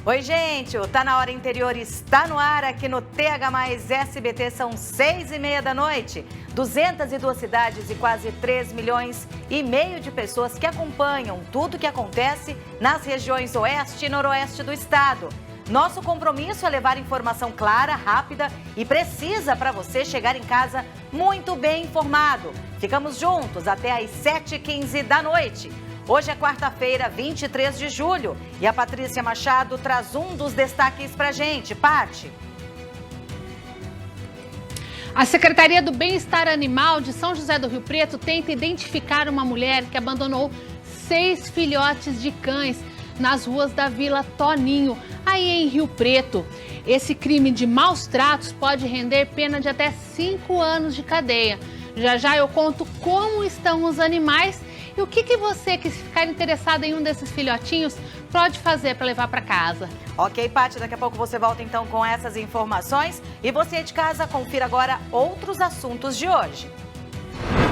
Oi, gente, o Tá Na Hora Interior está no ar aqui no TH Mais SBT, são 6h30 da noite. 202 cidades e quase 3,5 milhões de pessoas que acompanham tudo o que acontece nas regiões oeste e noroeste do estado. Nosso compromisso é levar informação clara, rápida e precisa para você chegar em casa muito bem informado. Ficamos juntos até às 7h15 da noite. Hoje é quarta-feira, 23 de julho, e a Patrícia Machado traz um dos destaques pra gente. Pati. A Secretaria do Bem-Estar Animal de São José do Rio Preto tenta identificar uma mulher que abandonou 6 filhotes de cães nas ruas da Vila Toninho, aí em Rio Preto. Esse crime de maus tratos pode render pena de até 5 anos de cadeia. Já já eu conto como estão os animais e o que você que ficar interessado em um desses filhotinhos pode fazer para levar para casa. Ok, Paty, daqui a pouco você volta então com essas informações. E você de casa, confira agora outros assuntos de hoje.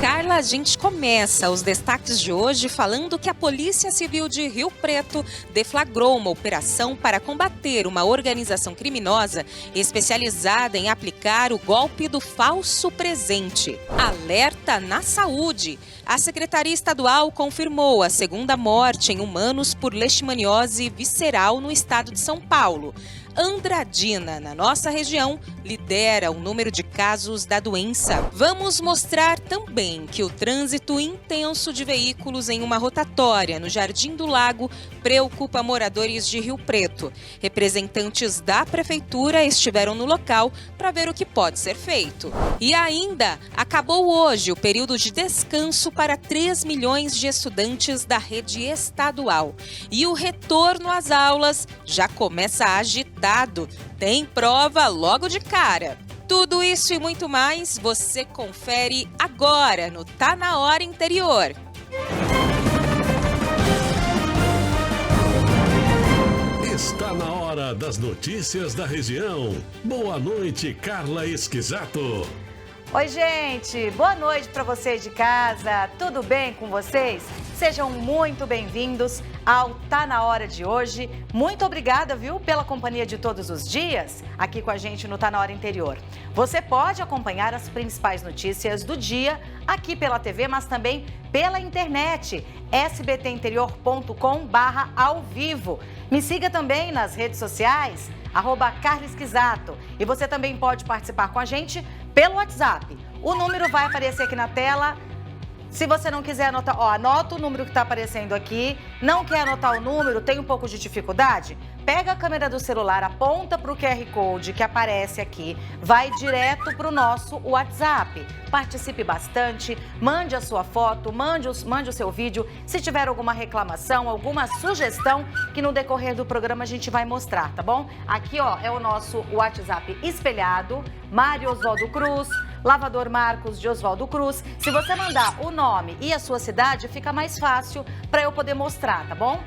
Carla, a gente começa os destaques de hoje falando que a Polícia Civil de Rio Preto deflagrou uma operação para combater uma organização criminosa especializada em aplicar o golpe do falso presente. Alerta na saúde. A Secretaria Estadual confirmou a segunda morte em humanos por leishmaniose visceral no estado de São Paulo. Andradina, na nossa região, lidera o número de casos da doença. Vamos mostrar também que o trânsito intenso de veículos em uma rotatória no Jardim do Lago preocupa moradores de Rio Preto. Representantes da prefeitura estiveram no local para ver o que pode ser feito. E ainda, acabou hoje o período de descanso para 3 milhões de estudantes da rede estadual. E o retorno às aulas já começa agitado. Tem prova logo de cara. Tudo isso e muito mais você confere agora no Tá Na Hora Interior. Está na hora das notícias da região. Boa noite, Carla Esquisato. Oi, gente, boa noite para vocês de casa, tudo bem com vocês? Sejam muito bem-vindos ao Tá Na Hora de hoje. Muito obrigada, viu, pela companhia de todos os dias aqui com a gente no Tá Na Hora Interior. Você pode acompanhar as principais notícias do dia aqui pela TV, mas também pela internet, sbtinterior.com/ao vivo. Me siga também nas redes sociais, @Carla Esquisato. E você também pode participar com a gente pelo WhatsApp. O número vai aparecer aqui na tela. Se você não quiser anotar, anota o número que está aparecendo aqui. Não quer anotar o número, tem um pouco de dificuldade? Pega a câmera do celular, aponta para o QR Code que aparece aqui, vai direto para o nosso WhatsApp. Participe bastante, mande a sua foto, mande o seu vídeo. Se tiver alguma reclamação, alguma sugestão, que no decorrer do programa a gente vai mostrar, tá bom? Aqui, é o nosso WhatsApp espelhado, Mário Oswaldo Cruz, Lavador Marcos de Oswaldo Cruz. Se você mandar o nome e a sua cidade, fica mais fácil para eu poder mostrar, tá bom?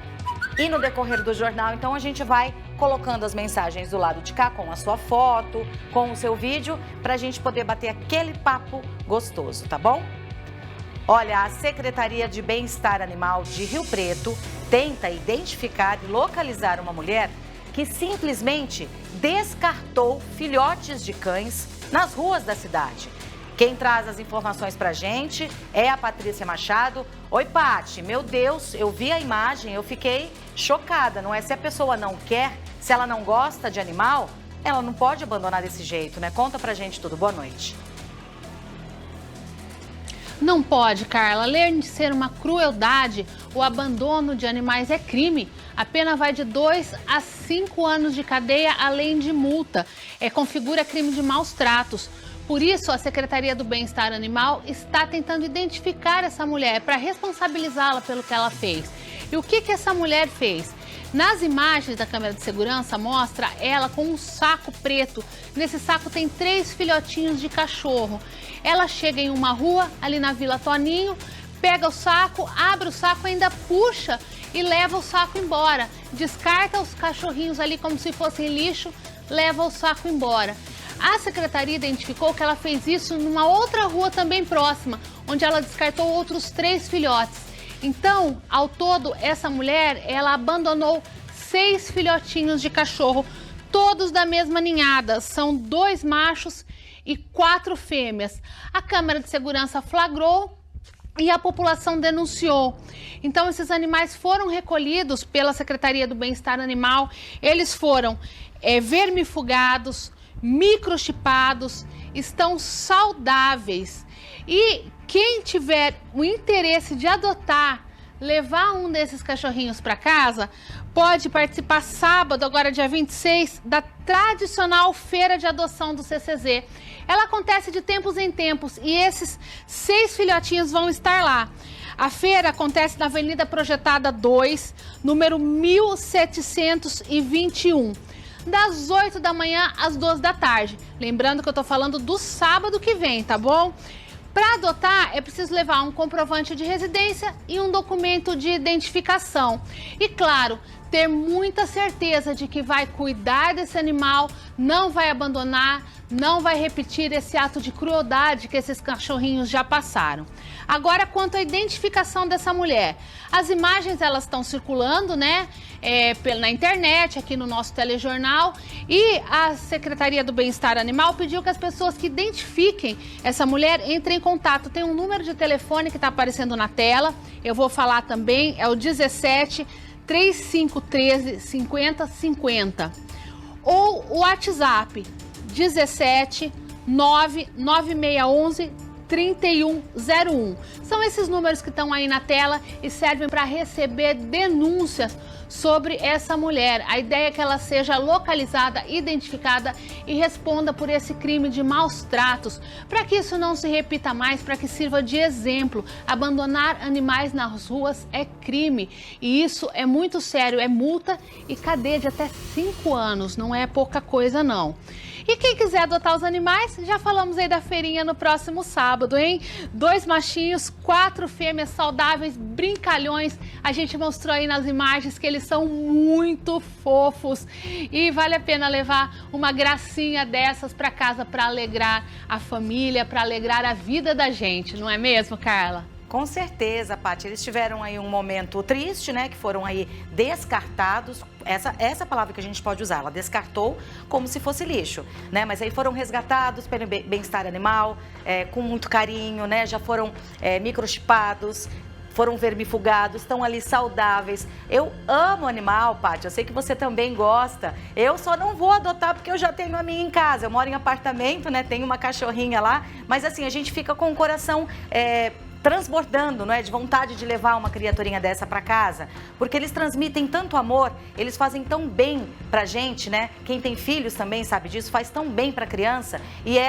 E no decorrer do jornal, então, a gente vai colocando as mensagens do lado de cá com a sua foto, com o seu vídeo, para a gente poder bater aquele papo gostoso, tá bom? Olha, a Secretaria de Bem-Estar Animal de Rio Preto tenta identificar e localizar uma mulher que simplesmente descartou filhotes de cães nas ruas da cidade. Quem traz as informações pra gente é a Patrícia Machado. Oi, Pati, meu Deus, eu vi a imagem, eu fiquei chocada, não é? Se a pessoa não quer, se ela não gosta de animal, ela não pode abandonar desse jeito, né? Conta pra gente tudo, boa noite. Não pode, Carla. Além de ser uma crueldade, o abandono de animais é crime. A pena vai de 2 a 5 anos de cadeia, além de multa. Configura crime de maus tratos. Por isso, a Secretaria do Bem-Estar Animal está tentando identificar essa mulher para responsabilizá-la pelo que ela fez. E o que essa mulher fez? Nas imagens da câmera de segurança, mostra ela com um saco preto. Nesse saco tem 3 filhotinhos de cachorro. Ela chega em uma rua, ali na Vila Toninho, pega o saco, abre o saco, ainda puxa e leva o saco embora. Descarta os cachorrinhos ali como se fossem lixo, leva o saco embora. A secretaria identificou que ela fez isso numa outra rua também próxima, onde ela descartou outros 3 filhotes. Então, ao todo, essa mulher, ela abandonou 6 filhotinhos de cachorro, todos da mesma ninhada. São 2 machos e 4 fêmeas. A câmera de segurança flagrou e a população denunciou. Então, esses animais foram recolhidos pela Secretaria do Bem-Estar Animal. Eles foram vermifugados, microchipados, estão saudáveis. E quem tiver o interesse de adotar, levar um desses cachorrinhos para casa, pode participar sábado, agora dia 26, da tradicional feira de adoção do CCZ. Ela acontece de tempos em tempos e esses 6 filhotinhos vão estar lá. A feira acontece na Avenida Projetada 2, número 1721. Das 8 da manhã às 2 da tarde. Lembrando que eu tô falando do sábado que vem, tá bom? Para adotar, é preciso levar um comprovante de residência e um documento de identificação. E, claro, ter muita certeza de que vai cuidar desse animal, não vai abandonar, não vai repetir esse ato de crueldade que esses cachorrinhos já passaram. Agora, quanto à identificação dessa mulher, as imagens elas estão circulando, né, na internet, aqui no nosso telejornal, e a Secretaria do Bem-Estar Animal pediu que as pessoas que identifiquem essa mulher entrem em contato. Tem um número de telefone que está aparecendo na tela, eu vou falar também, é o 17 3513 5050. Ou o WhatsApp 17 99611 3101. São esses números que estão aí na tela e servem para receber denúncias sobre essa mulher. A ideia é que ela seja localizada, identificada e responda por esse crime de maus tratos, para que isso não se repita mais, para que sirva de exemplo. Abandonar animais nas ruas é crime e isso é muito sério, é multa e cadeia de até 5 anos, não é pouca coisa não. E quem quiser adotar os animais, já falamos aí da feirinha no próximo sábado, hein? 2 machinhos, 4 fêmeas saudáveis, brincalhões. A gente mostrou aí nas imagens que eles são muito fofos. E vale a pena levar uma gracinha dessas para casa para alegrar a família, para alegrar a vida da gente, não é mesmo, Carla? Com certeza, Paty. Eles tiveram aí um momento triste, né? Que foram aí descartados. Essa palavra que a gente pode usar, ela descartou como se fosse lixo, né? Mas aí foram resgatados pelo bem-estar animal, com muito carinho, né? Já foram microchipados, foram vermifugados, estão ali saudáveis. Eu amo animal, Paty, eu sei que você também gosta. Eu só não vou adotar porque eu já tenho a minha em casa. Eu moro em apartamento, né? Tenho uma cachorrinha lá, mas assim, a gente fica com o coração transbordando, não é? De vontade de levar uma criaturinha dessa para casa, porque eles transmitem tanto amor, eles fazem tão bem pra gente, né? Quem tem filhos também sabe disso, faz tão bem pra criança. E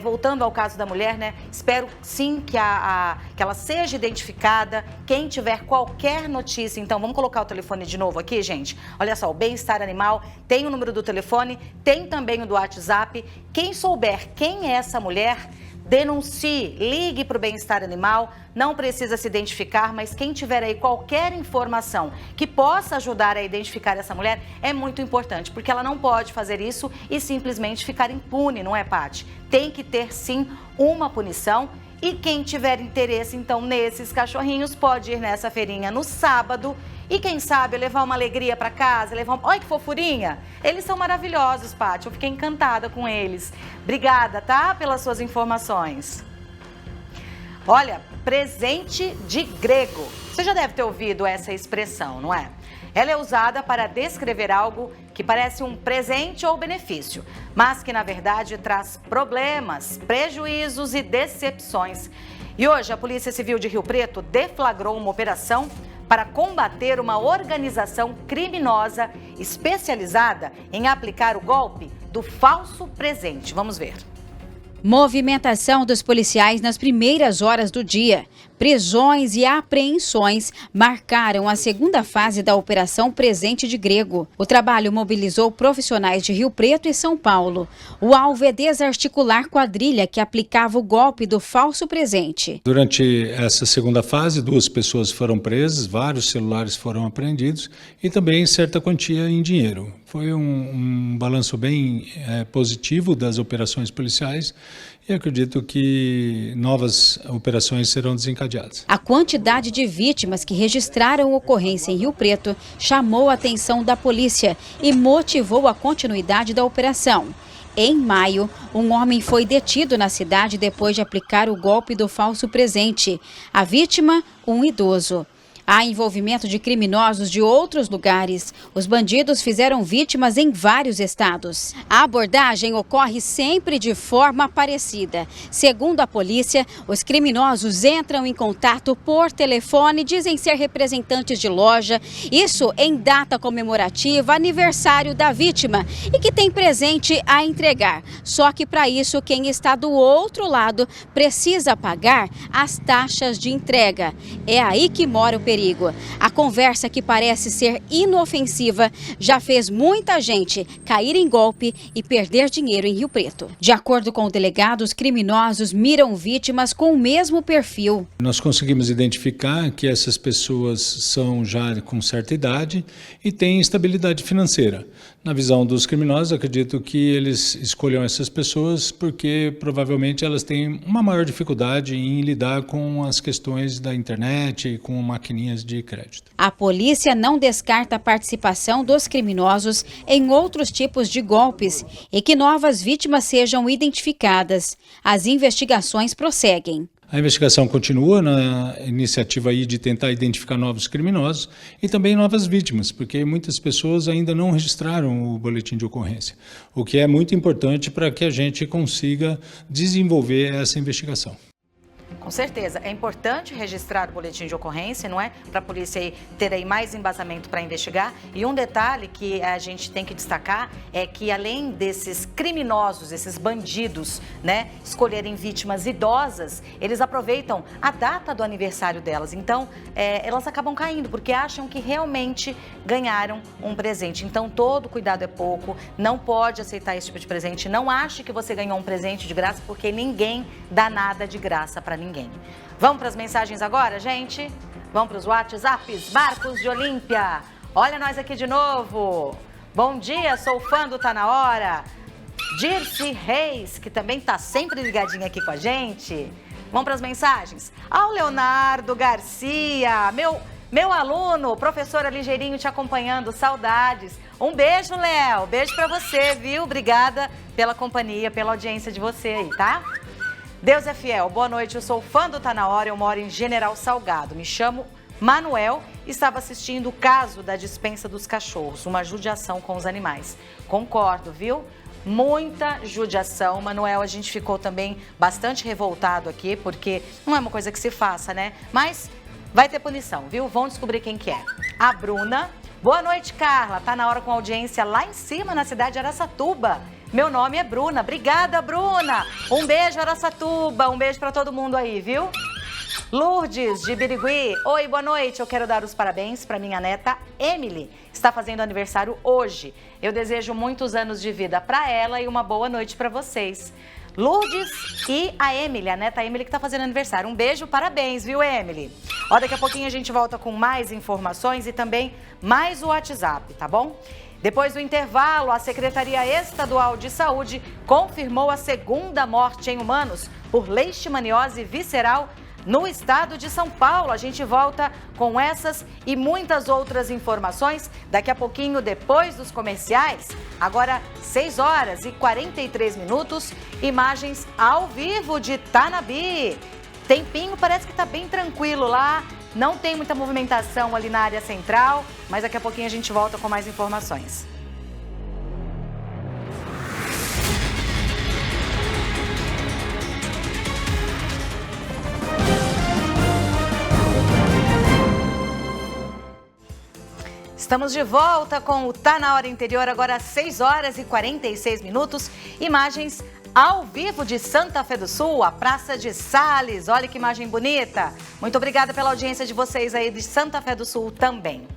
voltando ao caso da mulher, né? Espero sim que ela seja identificada. Quem tiver qualquer notícia, então vamos colocar o telefone de novo aqui, gente. Olha só, o Bem-Estar Animal tem o número do telefone, tem também o do WhatsApp. Quem souber quem é essa mulher, denuncie, ligue para o Bem-Estar Animal, não precisa se identificar, mas quem tiver aí qualquer informação que possa ajudar a identificar essa mulher é muito importante, porque ela não pode fazer isso e simplesmente ficar impune, não é, Paty? Tem que ter sim uma punição. E quem tiver interesse, então, nesses cachorrinhos, pode ir nessa feirinha no sábado e, quem sabe, levar uma alegria para casa, Olha que fofurinha! Eles são maravilhosos, Paty, eu fiquei encantada com eles. Obrigada, tá? Pelas suas informações. Olha, presente de grego. Você já deve ter ouvido essa expressão, não é? Ela é usada para descrever algo que parece um presente ou benefício, mas que na verdade traz problemas, prejuízos e decepções. E hoje a Polícia Civil de Rio Preto deflagrou uma operação para combater uma organização criminosa especializada em aplicar o golpe do falso presente. Vamos ver. Movimentação dos policiais nas primeiras horas do dia. Prisões e apreensões marcaram a segunda fase da Operação Presente de Grego. O trabalho mobilizou profissionais de Rio Preto e São Paulo. O alvo é desarticular quadrilha que aplicava o golpe do falso presente. Durante essa segunda fase, 2 pessoas foram presas, vários celulares foram apreendidos e também certa quantia em dinheiro. Foi um balanço bem positivo das operações policiais e acredito que novas operações serão desencadeadas. A quantidade de vítimas que registraram ocorrência em Rio Preto chamou a atenção da polícia e motivou a continuidade da operação. Em maio, um homem foi detido na cidade depois de aplicar o golpe do falso presente. A vítima, um idoso. Há envolvimento de criminosos de outros lugares. Os bandidos fizeram vítimas em vários estados. A abordagem ocorre sempre de forma parecida. Segundo a polícia, os criminosos entram em contato por telefone, dizem ser representantes de loja, isso em data comemorativa, aniversário da vítima, e que tem presente a entregar. Só que para isso, quem está do outro lado precisa pagar as taxas de entrega. É aí que mora o perigo. A conversa, que parece ser inofensiva, já fez muita gente cair em golpe e perder dinheiro em Rio Preto. De acordo com o delegado, os criminosos miram vítimas com o mesmo perfil. Nós conseguimos identificar que essas pessoas são já com certa idade e têm estabilidade financeira. Na visão dos criminosos, acredito que eles escolham essas pessoas porque provavelmente elas têm uma maior dificuldade em lidar com as questões da internet e com maquininhas de crédito. A polícia não descarta a participação dos criminosos em outros tipos de golpes e que novas vítimas sejam identificadas. As investigações prosseguem. A investigação continua na iniciativa aí de tentar identificar novos criminosos e também novas vítimas, porque muitas pessoas ainda não registraram o boletim de ocorrência, o que é muito importante para que a gente consiga desenvolver essa investigação. Com certeza, é importante registrar o boletim de ocorrência, não é? Para a polícia aí ter aí mais embasamento para investigar. E um detalhe que a gente tem que destacar é que, além desses criminosos, esses bandidos, né, escolherem vítimas idosas, eles aproveitam a data do aniversário delas. Então, elas acabam caindo porque acham que realmente ganharam um presente. Então, todo cuidado é pouco, não pode aceitar esse tipo de presente. Não ache que você ganhou um presente de graça, porque ninguém dá nada de graça para ninguém. Vamos para as mensagens agora, gente? Vamos para os WhatsApps. Marcos de Olímpia. Olha nós aqui de novo. Bom dia, sou fã do Tá Na Hora. Dirce Reis, que também tá sempre ligadinha aqui com a gente. Vamos para as mensagens. Ao Leonardo Garcia, meu aluno, professora Ligeirinho te acompanhando, saudades. Um beijo, Léo. Beijo para você, viu? Obrigada pela companhia, pela audiência de você aí, tá? Deus é fiel, boa noite, eu sou fã do Tá Na Hora, eu moro em General Salgado, me chamo Manuel, estava assistindo o caso da dispensa dos cachorros, uma judiação com os animais. Concordo, viu? Muita judiação, Manuel, a gente ficou também bastante revoltado aqui, porque não é uma coisa que se faça, né? Mas vai ter punição, viu? Vão descobrir quem que é. A Bruna, boa noite, Carla, Tá Na Hora com audiência lá em cima, na cidade de Araçatuba. Meu nome é Bruna. Obrigada, Bruna. Um beijo, Araçatuba. Um beijo para todo mundo aí, viu? Lourdes, de Birigui. Oi, boa noite. Eu quero dar os parabéns para minha neta Emily. Está fazendo aniversário hoje. Eu desejo muitos anos de vida para ela e uma boa noite para vocês. Lourdes e a Emily, a neta Emily que está fazendo aniversário. Um beijo, parabéns, viu, Emily? Ó, daqui a pouquinho a gente volta com mais informações e também mais o WhatsApp, tá bom? Depois do intervalo, a Secretaria Estadual de Saúde confirmou a segunda morte em humanos por leishmaniose visceral no estado de São Paulo. A gente volta com essas e muitas outras informações daqui a pouquinho, depois dos comerciais. Agora, 6h43, imagens ao vivo de Tanabi. Tempinho parece que tá bem tranquilo lá. Não tem muita movimentação ali na área central, mas daqui a pouquinho a gente volta com mais informações. Estamos de volta com o Tá Na Hora Interior, agora 6h46. Imagens ao vivo de Santa Fé do Sul, a Praça de Sales. Olha que imagem bonita. Muito obrigada pela audiência de vocês aí de Santa Fé do Sul também.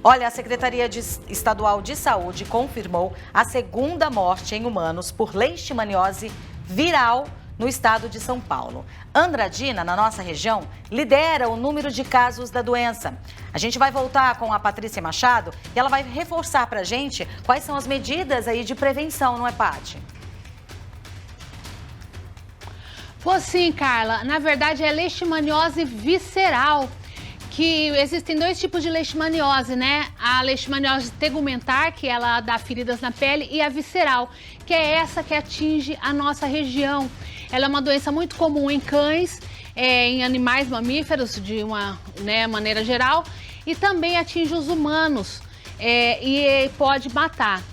Olha, a Secretaria Estadual de Saúde confirmou a segunda morte em humanos por leishmaniose viral no estado de São Paulo. Andradina, na nossa região, lidera o número de casos da doença. A gente vai voltar com a Patrícia Machado e ela vai reforçar para a gente quais são as medidas aí de prevenção, não é, Paty? Pô, sim, Carla. Na verdade, é leishmaniose visceral. Que existem dois tipos de leishmaniose, né? A leishmaniose tegumentar, que ela dá feridas na pele, e a visceral, que é essa que atinge a nossa região. Ela é uma doença muito comum em cães, em animais mamíferos, de uma maneira geral, e também atinge os humanos e pode matar.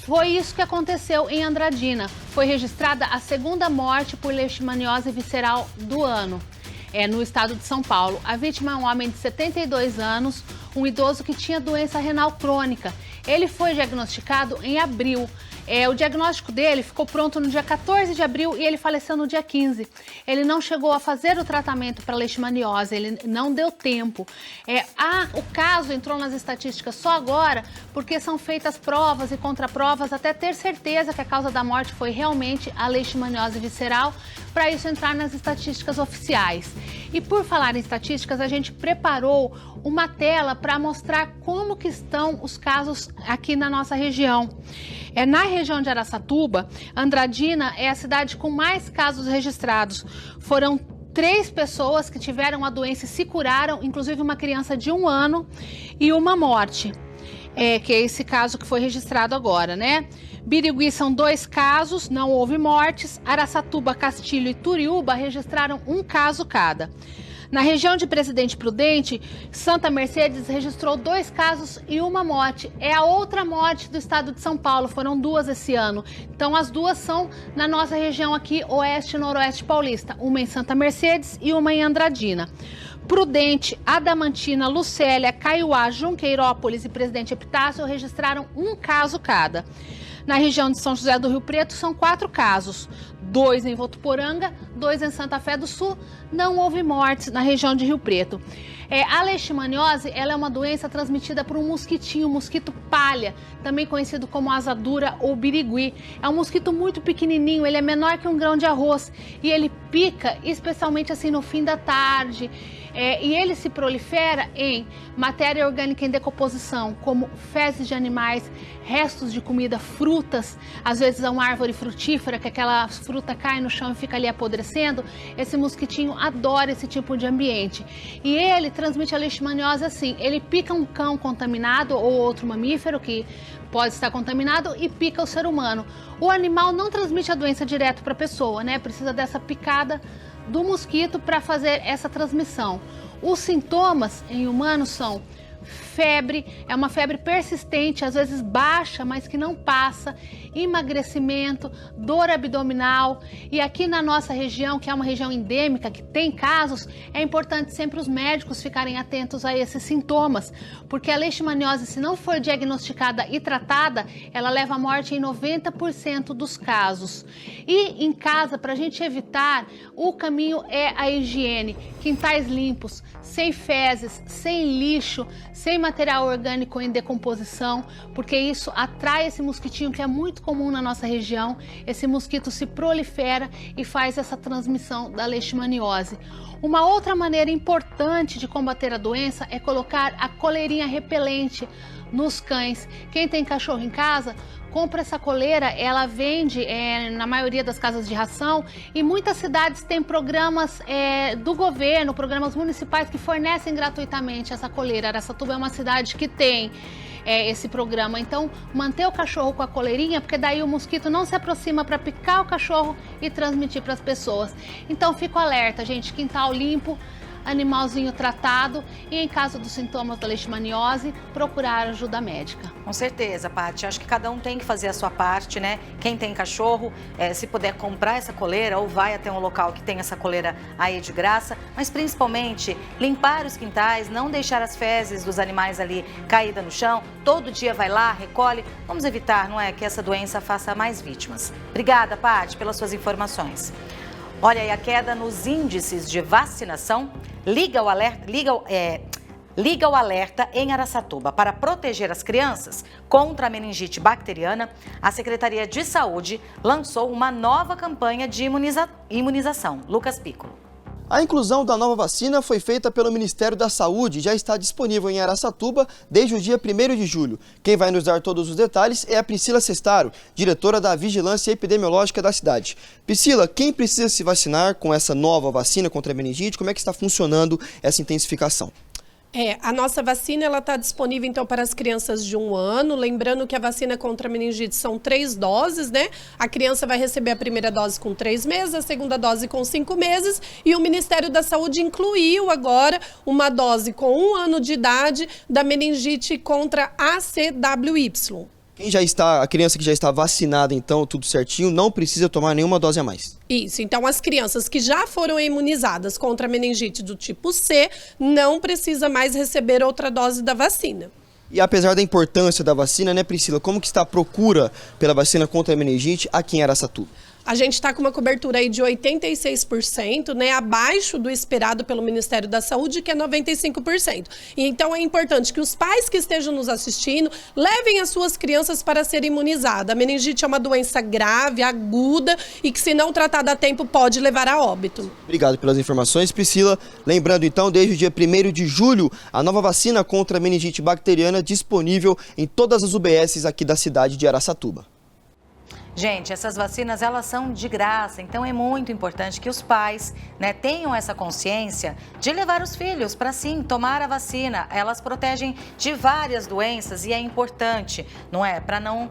Foi isso que aconteceu em Andradina. Foi registrada a segunda morte por leishmaniose visceral do ano. No estado de São Paulo. A vítima é um homem de 72 anos, um idoso que tinha doença renal crônica. Ele foi diagnosticado em abril. O diagnóstico dele ficou pronto no dia 14 de abril e ele faleceu no dia 15. Ele não chegou a fazer o tratamento para leishmaniose, ele não deu tempo. O caso entrou nas estatísticas só agora porque são feitas provas e contraprovas até ter certeza que a causa da morte foi realmente a leishmaniose visceral, para isso entrar nas estatísticas oficiais. E por falar em estatísticas, a gente preparou uma tela para mostrar como que estão os casos aqui na nossa região. Na região de Araçatuba, Andradina é a cidade com mais casos registrados. Foram 3 pessoas que tiveram a doença e se curaram, inclusive uma criança de 1 ano e uma morte. Que é esse caso que foi registrado agora, né? Birigui são 2 casos, não houve mortes. Araçatuba, Castilho e Turiúba registraram 1 caso cada. Na região de Presidente Prudente, Santa Mercedes registrou 2 casos e 1 morte. É a outra morte do estado de São Paulo, foram 2 esse ano. Então as 2 são na nossa região aqui, oeste e noroeste paulista. Uma em Santa Mercedes e uma em Andradina. Prudente, Adamantina, Lucélia, Caiuá, Junqueirópolis e Presidente Epitácio registraram 1 caso cada. Na região de São José do Rio Preto, são 4 casos. 2 em Votuporanga, 2 em Santa Fé do Sul. Não houve mortes na região de Rio Preto. A leishmaniose, ela é uma doença transmitida por um mosquitinho, mosquito palha, também conhecido como asadura ou birigui. É um mosquito muito pequenininho, ele é menor que um grão de arroz e ele pica especialmente assim no fim da tarde. E ele se prolifera em matéria orgânica em decomposição, como fezes de animais, restos de comida, frutas, às vezes é uma árvore frutífera, que aquela fruta cai no chão e fica ali apodrecendo. Esse mosquitinho adora esse tipo de ambiente. E ele transmite a leishmaniose assim, ele pica um cão contaminado ou outro mamífero que pode estar contaminado e pica o ser humano. O animal não transmite a doença direto para a pessoa, né? Precisa dessa picada do mosquito para fazer essa transmissão. Os sintomas em humanos são febre, é uma febre persistente, às vezes baixa, mas que não passa, emagrecimento, dor abdominal. E aqui na nossa região, que é uma região endêmica, que tem casos, é importante sempre os médicos ficarem atentos a esses sintomas, porque a leishmaniose, se não for diagnosticada e tratada, ela leva à morte em 90% dos casos. E em casa, para a gente evitar, o caminho é a higiene, quintais limpos, sem fezes, sem lixo, sem material orgânico em decomposição, porque isso atrai esse mosquitinho que é muito comum na nossa região. Esse mosquito se prolifera e faz essa transmissão da leishmaniose. Uma outra maneira importante de combater a doença é colocar a coleirinha repelente nos cães. Quem tem cachorro em casa, compra essa coleira, ela vende na maioria das casas de ração e muitas cidades têm programas do governo, programas municipais que fornecem gratuitamente essa coleira. Araçatuba é uma cidade que tem esse programa, então manter o cachorro com a coleirinha, porque daí o mosquito não se aproxima para picar o cachorro e transmitir para as pessoas. Então fico alerta, gente, quintal limpo, animalzinho tratado e, em caso dos sintomas da leishmaniose, procurar ajuda médica. Com certeza, Paty. Acho que cada um tem que fazer a sua parte, né? Quem tem cachorro, se puder comprar essa coleira ou vai até um local que tem essa coleira aí de graça, mas principalmente limpar os quintais, não deixar as fezes dos animais ali caídas no chão. Todo dia vai lá, recolhe. Vamos evitar, não é, que essa doença faça mais vítimas. Obrigada, Paty, pelas suas informações. Olha aí a queda nos índices de vacinação. liga o alerta em Araçatuba. Para proteger as crianças contra a meningite bacteriana, a Secretaria de Saúde lançou uma nova campanha de imunização. Lucas Piccolo. A inclusão da nova vacina foi feita pelo Ministério da Saúde e já está disponível em Araçatuba desde o dia 1º de julho. Quem vai nos dar todos os detalhes é a Priscila Sestaro, diretora da Vigilância Epidemiológica da cidade. Priscila, quem precisa se vacinar com essa nova vacina contra a meningite? Como é que está funcionando essa intensificação? A nossa vacina está disponível, então, para as crianças de 1 ano. Lembrando que a vacina contra a meningite são 3 doses, né? A criança vai receber a primeira dose com 3 meses, a segunda dose com 5 meses. E o Ministério da Saúde incluiu agora uma dose com 1 ano de idade da meningite contra ACWY. A criança que já está vacinada, então, tudo certinho, não precisa tomar nenhuma dose a mais. Isso, então as crianças que já foram imunizadas contra a meningite do tipo C não precisa mais receber outra dose da vacina. E apesar da importância da vacina, né, Priscila, como que está a procura pela vacina contra a meningite aqui em Araçatuba? A gente está com uma cobertura aí de 86%, né, abaixo do esperado pelo Ministério da Saúde, que é 95%. E então é importante que os pais que estejam nos assistindo levem as suas crianças para serem imunizadas. A meningite é uma doença grave, aguda e que, se não tratada a tempo, pode levar a óbito. Obrigado pelas informações, Priscila. Lembrando, então, desde o dia 1º de julho, a nova vacina contra a meningite bacteriana disponível em todas as UBSs aqui da cidade de Araçatuba. Gente, essas vacinas, elas são de graça, então é muito importante que os pais, né, tenham essa consciência de levar os filhos para, sim, tomar a vacina. Elas protegem de várias doenças e é importante, não é? Para não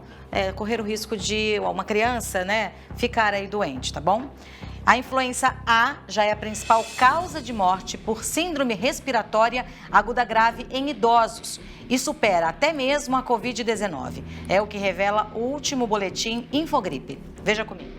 correr o risco de uma criança, né, ficar aí doente, tá bom? A influenza A já é a principal causa de morte por síndrome respiratória aguda grave em idosos e supera até mesmo a Covid-19. É o que revela o último boletim Infogripe. Veja comigo.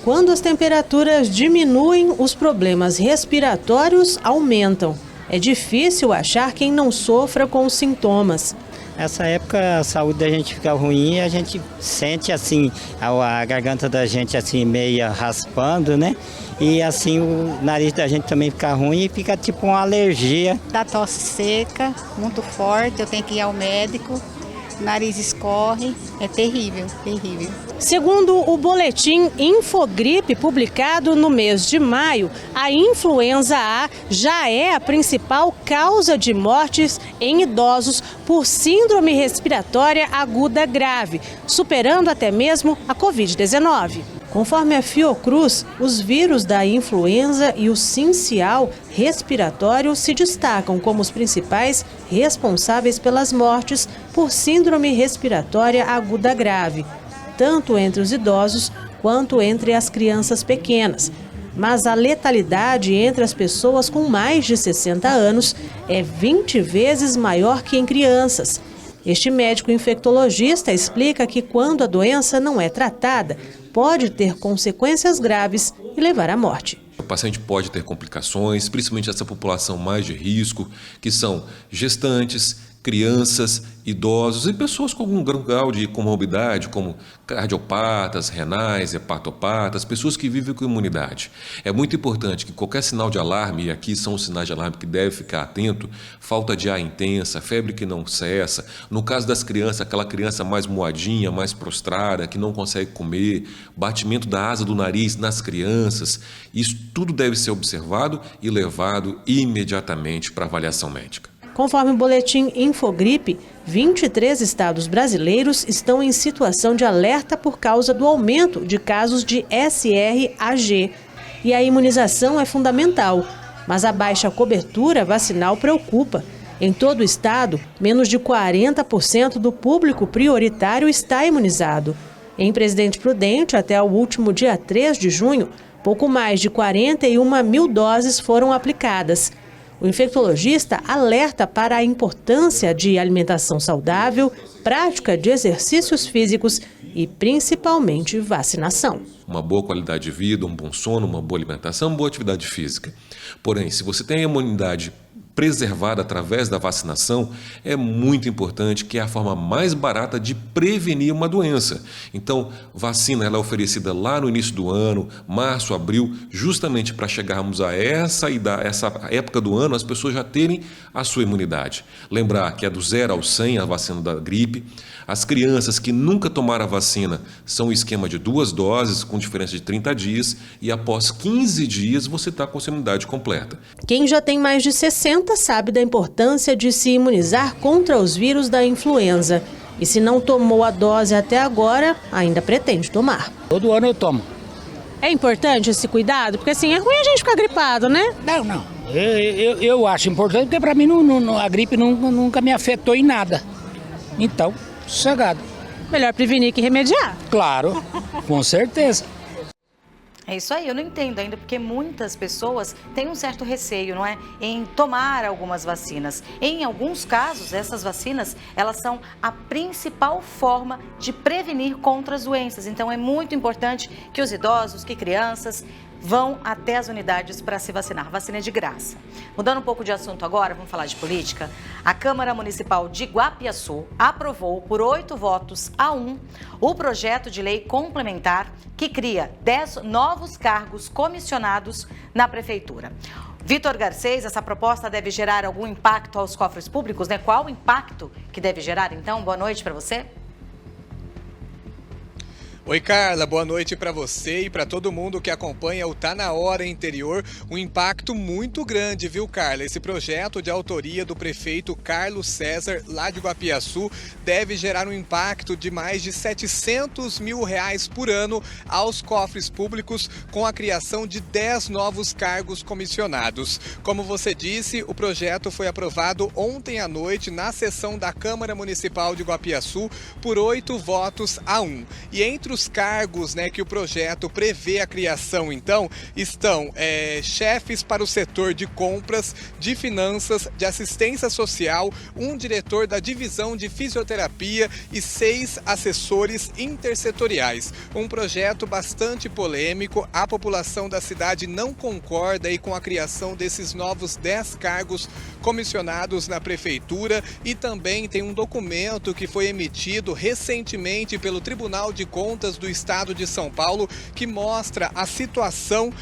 Quando as temperaturas diminuem, os problemas respiratórios aumentam. É difícil achar quem não sofra com os sintomas. Nessa época a saúde da gente fica ruim e a gente sente assim, a garganta da gente assim meia raspando, né? E assim o nariz da gente também fica ruim e fica tipo uma alergia. Dá tosse seca, muito forte, eu tenho que ir ao médico, o nariz escorre, é terrível, terrível. Segundo o boletim Infogripe, publicado no mês de maio, a influenza A já é a principal causa de mortes em idosos por síndrome respiratória aguda grave, superando até mesmo a Covid-19. Conforme a Fiocruz, os vírus da influenza e o sincial respiratório se destacam como os principais responsáveis pelas mortes por síndrome respiratória aguda grave, tanto entre os idosos quanto entre as crianças pequenas. Mas a letalidade entre as pessoas com mais de 60 anos é 20 vezes maior que em crianças. Este médico infectologista explica que quando a doença não é tratada, pode ter consequências graves e levar à morte. O paciente pode ter complicações, principalmente essa população mais de risco, que são gestantes, crianças, idosos e pessoas com algum grau de comorbidade, como cardiopatas, renais, hepatopatas, pessoas que vivem com imunidade. É muito importante que qualquer sinal de alarme, e aqui são os sinais de alarme que deve ficar atento, falta de ar intensa, febre que não cessa, no caso das crianças, aquela criança mais moadinha, mais prostrada, que não consegue comer, batimento da asa do nariz nas crianças, isso tudo deve ser observado e levado imediatamente para avaliação médica. Conforme o boletim Infogripe, 23 estados brasileiros estão em situação de alerta por causa do aumento de casos de SRAG. E a imunização é fundamental, mas a baixa cobertura vacinal preocupa. Em todo o estado, menos de 40% do público prioritário está imunizado. Em Presidente Prudente, até o último dia 3 de junho, pouco mais de 41 mil doses foram aplicadas. O infectologista alerta para a importância de alimentação saudável, prática de exercícios físicos e, principalmente, vacinação. Uma boa qualidade de vida, um bom sono, uma boa alimentação, uma boa atividade física. Porém, se você tem a imunidade preservada através da vacinação, é muito importante, que é a forma mais barata de prevenir uma doença. Então, vacina ela é oferecida lá no início do ano, março, abril, justamente para chegarmos a essa época do ano, as pessoas já terem a sua imunidade. Lembrar que é do 0 ao 100 a vacina da gripe. As crianças que nunca tomaram a vacina são um esquema de 2 doses, com diferença de 30 dias, e após 15 dias você está com a sua imunidade completa. Quem já tem mais de 60 sabe da importância de se imunizar contra os vírus da influenza. E se não tomou a dose até agora, ainda pretende tomar. Todo ano eu tomo. É importante esse cuidado? Porque assim, é ruim a gente ficar gripado, né? Não. Eu acho importante, porque para mim a gripe nunca me afetou em nada. Então, sossegado. Melhor prevenir que remediar. Claro, com certeza. É isso aí, eu não entendo ainda, porque muitas pessoas têm um certo receio, não é? Em tomar algumas vacinas. Em alguns casos, essas vacinas, elas são a principal forma de prevenir contra as doenças. Então, é muito importante que os idosos, que crianças vão até as unidades para se vacinar. Vacina é de graça. Mudando um pouco de assunto agora, vamos falar de política. A Câmara Municipal de Guapiaçu aprovou por 8 votos a 1 o projeto de lei complementar que cria 10 novos cargos comissionados na Prefeitura. Vitor Garcês, essa proposta deve gerar algum impacto aos cofres públicos, né? Qual o impacto que deve gerar, então? Boa noite para você. Oi, Carla, boa noite para você e para todo mundo que acompanha o Tá Na Hora Interior. Um impacto muito grande, viu, Carla? Esse projeto de autoria do prefeito Carlos César, lá de Guapiaçu, deve gerar um impacto de mais de R$700 mil por ano aos cofres públicos, com a criação de 10 novos cargos comissionados. Como você disse, o projeto foi aprovado ontem à noite na sessão da Câmara Municipal de Guapiaçu por 8 votos a 1. E entre os cargos, né, que o projeto prevê a criação, então, estão chefes para o setor de compras, de finanças, de assistência social, um diretor da divisão de fisioterapia e 6 assessores intersetoriais. Um projeto bastante polêmico. A população da cidade não concorda aí com a criação desses novos 10 cargos comissionados na prefeitura, e também tem um documento que foi emitido recentemente pelo Tribunal de Contas do Estado de São Paulo, que mostra a situação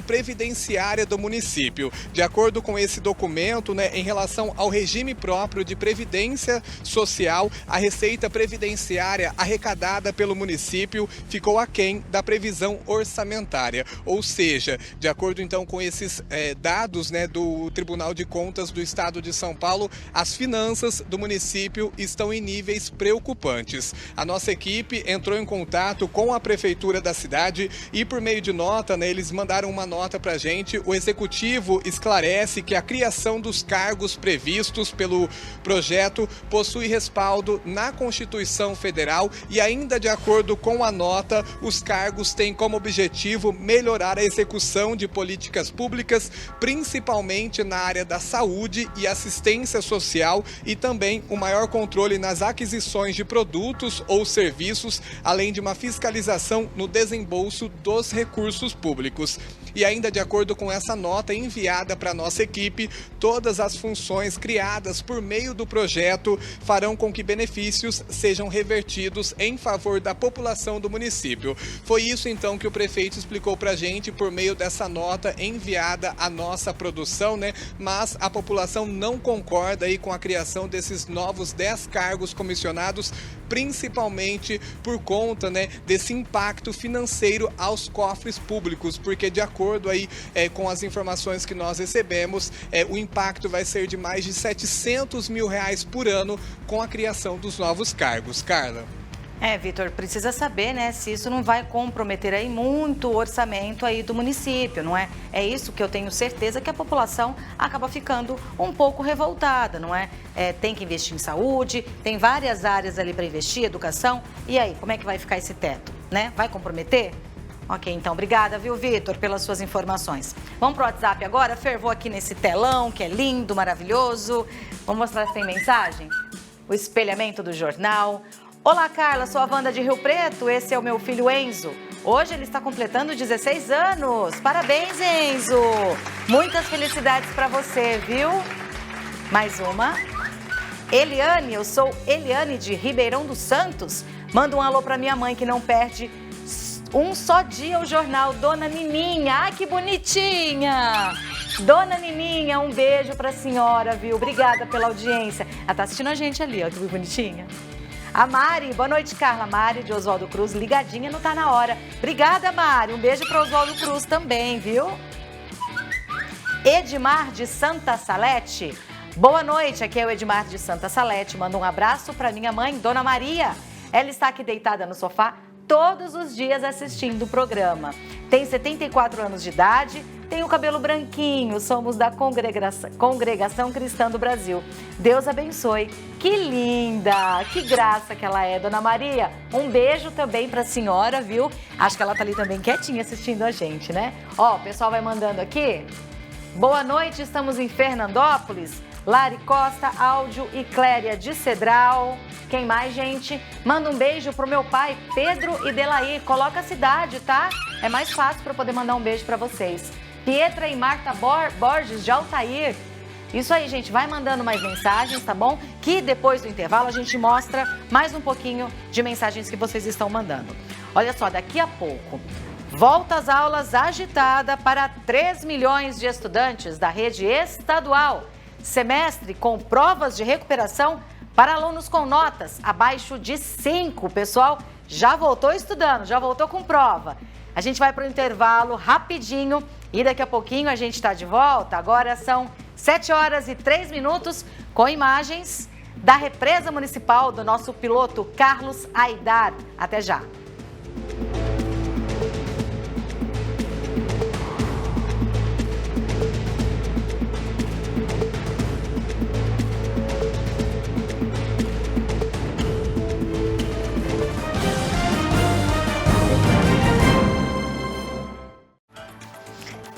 previdenciária do município. De acordo com esse documento, né, em relação ao regime próprio de previdência social, a receita previdenciária arrecadada pelo município ficou aquém da previsão orçamentária. Ou seja, de acordo então com esses dados, né, do Tribunal de Contas do Estado de São Paulo, as finanças do município estão em níveis preocupantes. A nossa equipe entrou em contato com a prefeitura da cidade e, por meio de nota, né, eles mandaram uma nota para a gente. O executivo esclarece que a criação dos cargos previstos pelo projeto possui respaldo na Constituição Federal e, ainda de acordo com a nota, os cargos têm como objetivo melhorar a execução de políticas públicas, principalmente na área da saúde e assistência social, e também o maior controle nas aquisições de produtos ou serviços, além de uma fiscalização no desembolso dos recursos públicos. E ainda de acordo com essa nota enviada para a nossa equipe, todas as funções criadas por meio do projeto farão com que benefícios sejam revertidos em favor da população do município. Foi isso então que o prefeito explicou para a gente por meio dessa nota enviada à nossa produção, né? Mas a população não concorda aí com a criação desses novos 10 cargos comissionados, principalmente por conta, né, desse impacto financeiro aos cofres públicos, porque de acordo aí com as informações que nós recebemos, o impacto vai ser de mais de R$700 mil por ano com a criação dos novos cargos. Carla. Vitor, precisa saber, né, se isso não vai comprometer aí muito o orçamento aí do município, não é? É isso que eu tenho certeza que a população acaba ficando um pouco revoltada, não é? Tem que investir em saúde, tem várias áreas ali para investir, educação. E aí, como é que vai ficar esse teto, né? Vai comprometer? Ok, então, obrigada, viu, Vitor, pelas suas informações. Vamos pro WhatsApp agora? Fervou aqui nesse telão, que é lindo, maravilhoso. Vamos mostrar se tem mensagem? O espelhamento do jornal. Olá, Carla, sou a Wanda de Rio Preto, esse é o meu filho Enzo. Hoje ele está completando 16 anos. Parabéns, Enzo! Muitas felicidades para você, viu? Mais uma. Eliane, eu sou Eliane de Ribeirão dos Santos. Manda um alô para minha mãe que não perde um só dia o jornal Dona Nininha. Ai, que bonitinha! Dona Nininha, um beijo pra senhora, viu? Obrigada pela audiência. Ela tá assistindo a gente ali, ó, que bonitinha. A Mari, boa noite, Carla. Mari de Oswaldo Cruz, ligadinha no Tá Na Hora. Obrigada, Mari. Um beijo para Oswaldo Cruz também, viu? Edmar de Santa Salete. Boa noite, aqui é o Edmar de Santa Salete. Manda um abraço para minha mãe, Dona Maria. Ela está aqui deitada no sofá todos os dias assistindo o programa. Tem 74 anos de idade, tem o cabelo branquinho, somos da Congregação Cristã do Brasil. Deus abençoe. Que linda, que graça que ela é, Dona Maria. Um beijo também para a senhora, viu? Acho que ela tá ali também quietinha assistindo a gente, né? Ó, o pessoal vai mandando aqui. Boa noite, estamos em Fernandópolis. Lari Costa, Áudio e Cléria de Cedral. Quem mais, gente? Manda um beijo pro meu pai, Pedro e Delaí. Coloca a cidade, tá? É mais fácil para eu poder mandar um beijo para vocês. Pietra e Marta Borges de Altair. Isso aí, gente. Vai mandando mais mensagens, tá bom? Que depois do intervalo a gente mostra mais um pouquinho de mensagens que vocês estão mandando. Olha só, daqui a pouco, volta às aulas agitada para 3 milhões de estudantes da rede estadual. Semestre com provas de recuperação para alunos com notas abaixo de 5. O pessoal já voltou estudando, já voltou com prova. A gente vai para o intervalo rapidinho e daqui a pouquinho a gente está de volta. Agora são 7h03 com imagens da represa municipal do nosso piloto Carlos Aidar. Até já.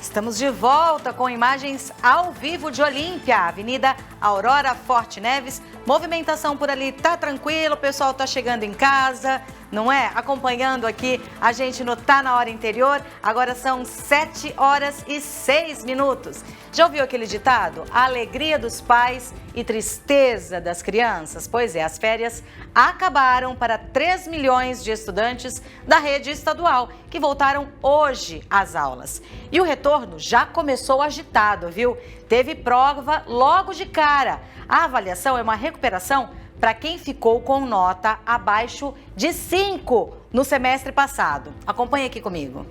Estamos de volta com imagens ao vivo de Olímpia, Avenida Aurora Forte Neves. Movimentação por ali tá tranquilo, o pessoal tá chegando em casa, não é? Acompanhando aqui a gente no Tá Na Hora Interior. Agora são 7h06. Já ouviu aquele ditado? A alegria dos pais e tristeza das crianças? Pois é, as férias acabaram para 3 milhões de estudantes da rede estadual, que voltaram hoje às aulas. E o retorno já começou agitado, viu? Teve prova logo de cara. A avaliação é uma recuperação para quem ficou com nota abaixo de 5 no semestre passado. Acompanhe aqui comigo.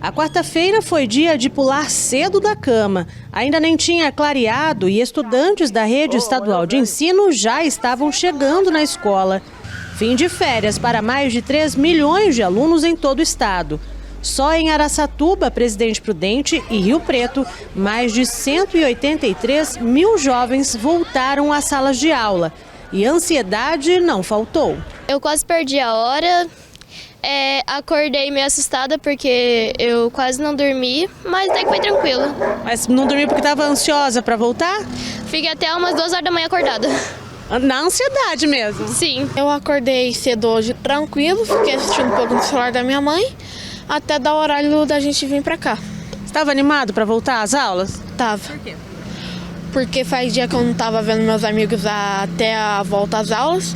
A quarta-feira foi dia de pular cedo da cama. Ainda nem tinha clareado e estudantes da rede estadual de ensino já estavam chegando na escola. Fim de férias para mais de 3 milhões de alunos em todo o estado. Só em Araçatuba, Presidente Prudente e Rio Preto, mais de 183 mil jovens voltaram às salas de aula. E ansiedade não faltou. Eu quase perdi a hora. Acordei meio assustada porque eu quase não dormi, mas daí foi tranquilo. Mas não dormiu porque estava ansiosa para voltar? Fiquei até umas 2 horas da manhã acordada. Na ansiedade mesmo? Sim. Eu acordei cedo hoje tranquilo, fiquei assistindo um pouco no celular da minha mãe, até dar o horário da gente vir para cá. Estava animado para voltar às aulas? Tava. Por quê? Porque faz dia que eu não estava vendo meus amigos até a volta às aulas.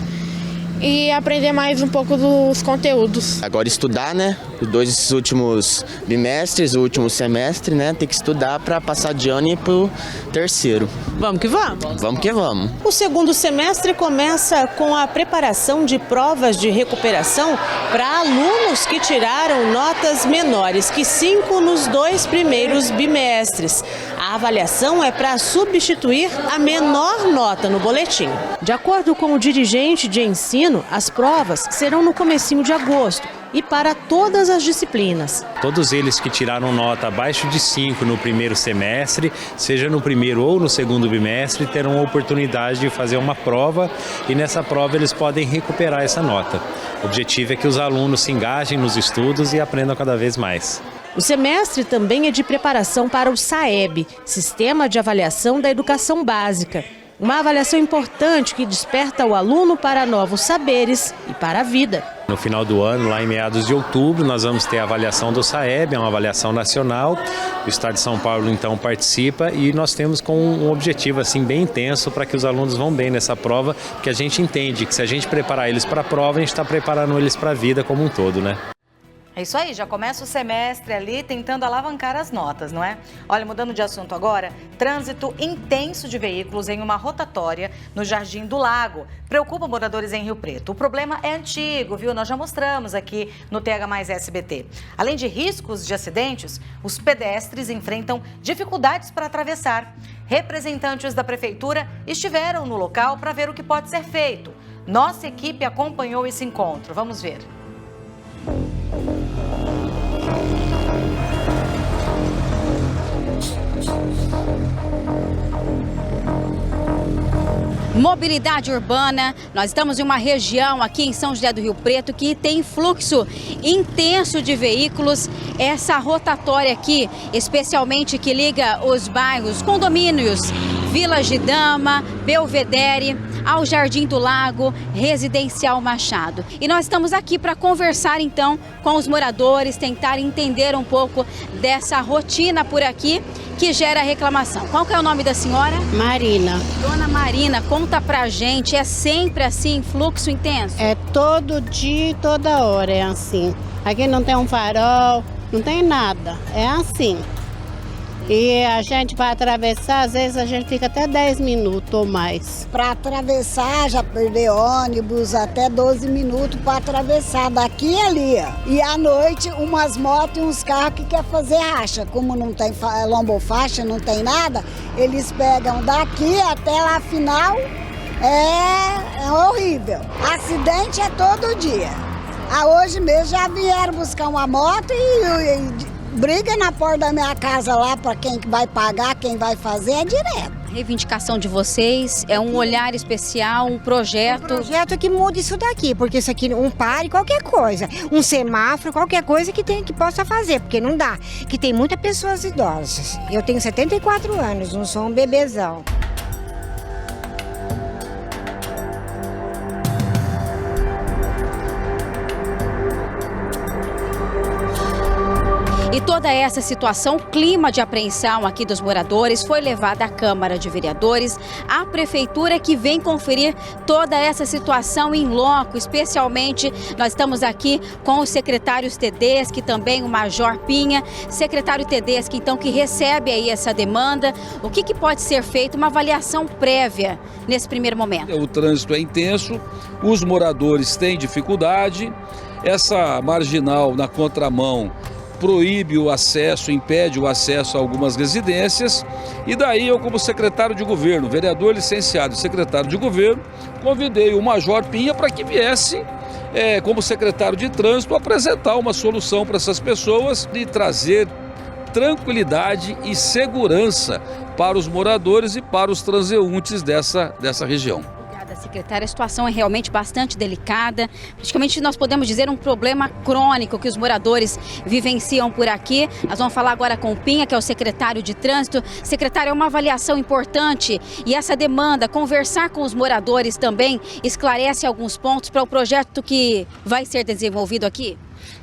E aprender mais um pouco dos conteúdos. Agora estudar, né? Os 2 últimos bimestres, o último semestre, né? Tem que estudar para passar de ano e ir pro terceiro. Vamos que vamos? Vamos que vamos. O segundo semestre começa com a preparação de provas de recuperação para alunos que tiraram notas menores que 5 nos 2 primeiros bimestres. A avaliação é para substituir a menor nota no boletim. De acordo com o dirigente de ensino, as provas serão no comecinho de agosto e para todas as disciplinas. Todos eles que tiraram nota abaixo de 5 no primeiro semestre, seja no primeiro ou no segundo bimestre, terão a oportunidade de fazer uma prova e nessa prova eles podem recuperar essa nota. O objetivo é que os alunos se engajem nos estudos e aprendam cada vez mais. O semestre também é de preparação para o SAEB, Sistema de Avaliação da Educação Básica. Uma avaliação importante que desperta o aluno para novos saberes e para a vida. No final do ano, lá em meados de outubro, nós vamos ter a avaliação do SAEB, é uma avaliação nacional. O Estado de São Paulo, então, participa e nós temos com um objetivo assim, bem intenso para que os alunos vão bem nessa prova, porque a gente entende que se a gente preparar eles para a prova, a gente está preparando eles para a vida como um todo, né? É isso aí, já começa o semestre ali tentando alavancar as notas, não é? Olha, mudando de assunto agora, trânsito intenso de veículos em uma rotatória no Jardim do Lago preocupa moradores em Rio Preto. O problema é antigo, viu? Nós já mostramos aqui no TH Mais SBT. Além de riscos de acidentes, os pedestres enfrentam dificuldades para atravessar. Representantes da prefeitura estiveram no local para ver o que pode ser feito. Nossa equipe acompanhou esse encontro. Vamos ver. Mobilidade urbana, nós estamos em uma região aqui em São José do Rio Preto que tem fluxo intenso de veículos. Essa rotatória aqui, especialmente que liga os bairros, condomínios, Vila de Dama, Belvedere, ao Jardim do Lago, Residencial Machado. E nós estamos aqui para conversar então com os moradores, tentar entender um pouco dessa rotina por aqui que gera reclamação. Qual que é o nome da senhora? Marina. Dona Marina, conta pra gente, é sempre assim, fluxo intenso? É todo dia e toda hora, é assim. Aqui não tem um farol, não tem nada, é assim. E a gente para atravessar, às vezes a gente fica até 10 minutos ou mais. Para atravessar, já perder ônibus, até 12 minutos para atravessar daqui e ali. E à noite, umas motos e uns carros que quer fazer racha. Como não tem lombofaixa, não tem nada, eles pegam daqui até lá final, é horrível. Acidente é todo dia. Hoje mesmo já vieram buscar uma moto e briga na porta da minha casa lá para quem vai pagar, quem vai fazer, é direto. A reivindicação de vocês é um olhar especial, um projeto... Um projeto que mude isso daqui, porque isso aqui, um pare, qualquer coisa, um semáforo, qualquer coisa que possa fazer, porque não dá, que tem muitas pessoas idosas. Eu tenho 74 anos, não sou um bebezão. E toda essa situação, clima de apreensão aqui dos moradores, foi levada à Câmara de Vereadores, à Prefeitura que vem conferir toda essa situação em loco, especialmente nós estamos aqui com os secretários Tedeschi, também o Major Pinha, secretário Tedeschi, então, que recebe aí essa demanda. O que pode ser feito? Uma avaliação prévia nesse primeiro momento. O trânsito é intenso, os moradores têm dificuldade, essa marginal na contramão proíbe o acesso, impede o acesso a algumas residências, e daí eu, como secretário de governo, vereador licenciado e secretário de governo, convidei o Major Pinha para que viesse, como secretário de trânsito, apresentar uma solução para essas pessoas e trazer tranquilidade e segurança para os moradores e para os transeuntes dessa região. Secretária, a situação é realmente bastante delicada. Praticamente nós podemos dizer um problema crônico que os moradores vivenciam por aqui. Nós vamos falar agora com o Pinha, que é o secretário de trânsito. Secretário, é uma avaliação importante e essa demanda, conversar com os moradores também, esclarece alguns pontos para o projeto que vai ser desenvolvido aqui?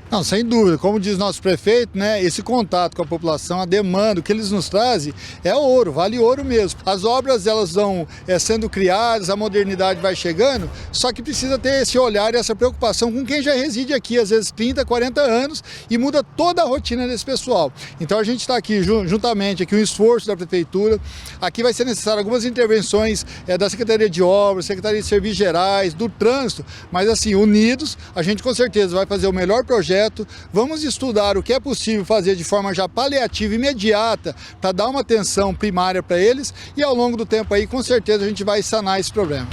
Não, sem dúvida. Como diz nosso prefeito, né, esse contato com a população, a demanda, o que eles nos trazem é ouro, vale ouro mesmo. As obras, elas vão sendo criadas, a modernidade vai chegando, só que precisa ter esse olhar e essa preocupação com quem já reside aqui, às vezes 30, 40 anos, e muda toda a rotina desse pessoal. Então a gente está aqui juntamente, aqui um esforço da prefeitura, aqui vai ser necessário algumas intervenções da Secretaria de Obras, Secretaria de Serviços Gerais, do Trânsito, mas assim, unidos, a gente com certeza vai fazer o melhor projeto. Vamos estudar o que é possível fazer de forma já paliativa, imediata, para dar uma atenção primária para eles e ao longo do tempo aí, com certeza, a gente vai sanar esse problema.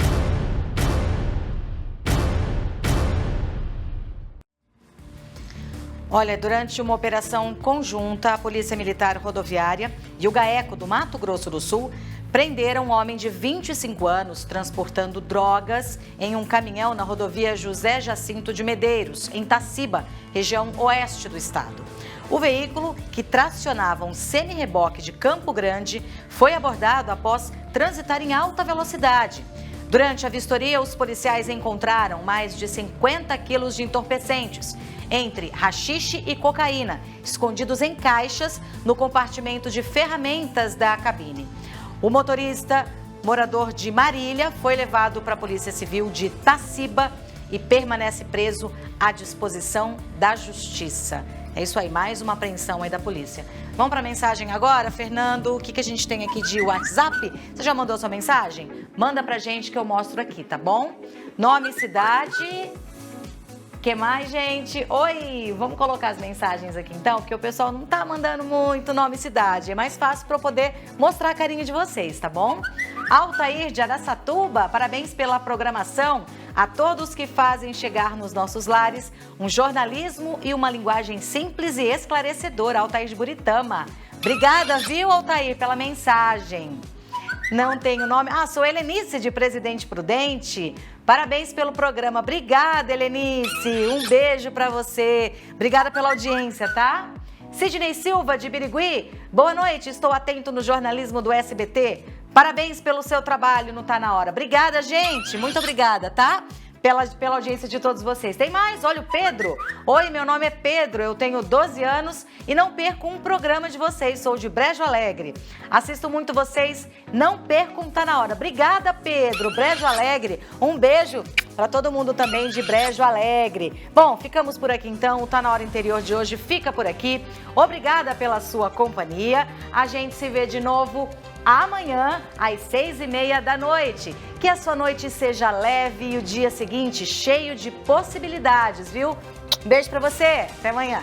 Olha, durante uma operação conjunta, a Polícia Militar Rodoviária e o GAECO do Mato Grosso do Sul prenderam um homem de 25 anos transportando drogas em um caminhão na rodovia José Jacinto de Medeiros, em Taciba, região oeste do estado. O veículo, que tracionava um semi-reboque de Campo Grande, foi abordado após transitar em alta velocidade. Durante a vistoria, os policiais encontraram mais de 50 quilos de entorpecentes, entre haxixe e cocaína, escondidos em caixas no compartimento de ferramentas da cabine. O motorista, morador de Marília, foi levado para a Polícia Civil de Taciba e permanece preso à disposição da Justiça. É isso aí, mais uma apreensão aí da polícia. Vamos para a mensagem agora, Fernando. O que a gente tem aqui de WhatsApp? Você já mandou sua mensagem? Manda pra gente que eu mostro aqui, tá bom? Nome e cidade. Que mais, gente? Oi, vamos colocar as mensagens aqui então, porque o pessoal não tá mandando muito nome e cidade. É mais fácil para eu poder mostrar a carinha de vocês, tá bom? Altair de Araçatuba, parabéns pela programação. A todos que fazem chegar nos nossos lares um jornalismo e uma linguagem simples e esclarecedora. Altair de Buritama. Obrigada, viu, Altair, pela mensagem. Não tenho nome. Sou Helenice de Presidente Prudente. Parabéns pelo programa. Obrigada, Helenice. Um beijo pra você. Obrigada pela audiência, tá? Sidney Silva de Birigui. Boa noite, estou atento no jornalismo do SBT. Parabéns pelo seu trabalho no Tá Na Hora. Obrigada, gente. Muito obrigada, tá? Pela audiência de todos vocês. Tem mais? Olha o Pedro. Oi, meu nome é Pedro, eu tenho 12 anos e não perco um programa de vocês. Sou de Brejo Alegre. Assisto muito vocês, não percam Tá Na Hora. Obrigada, Pedro. Brejo Alegre. Um beijo para todo mundo também de Brejo Alegre. Bom, ficamos por aqui então. O Tá Na Hora Interior de hoje fica por aqui. Obrigada pela sua companhia. A gente se vê de novo amanhã, às 6h30 da noite. Que a sua noite seja leve e o dia seguinte cheio de possibilidades, viu? Beijo pra você, até amanhã.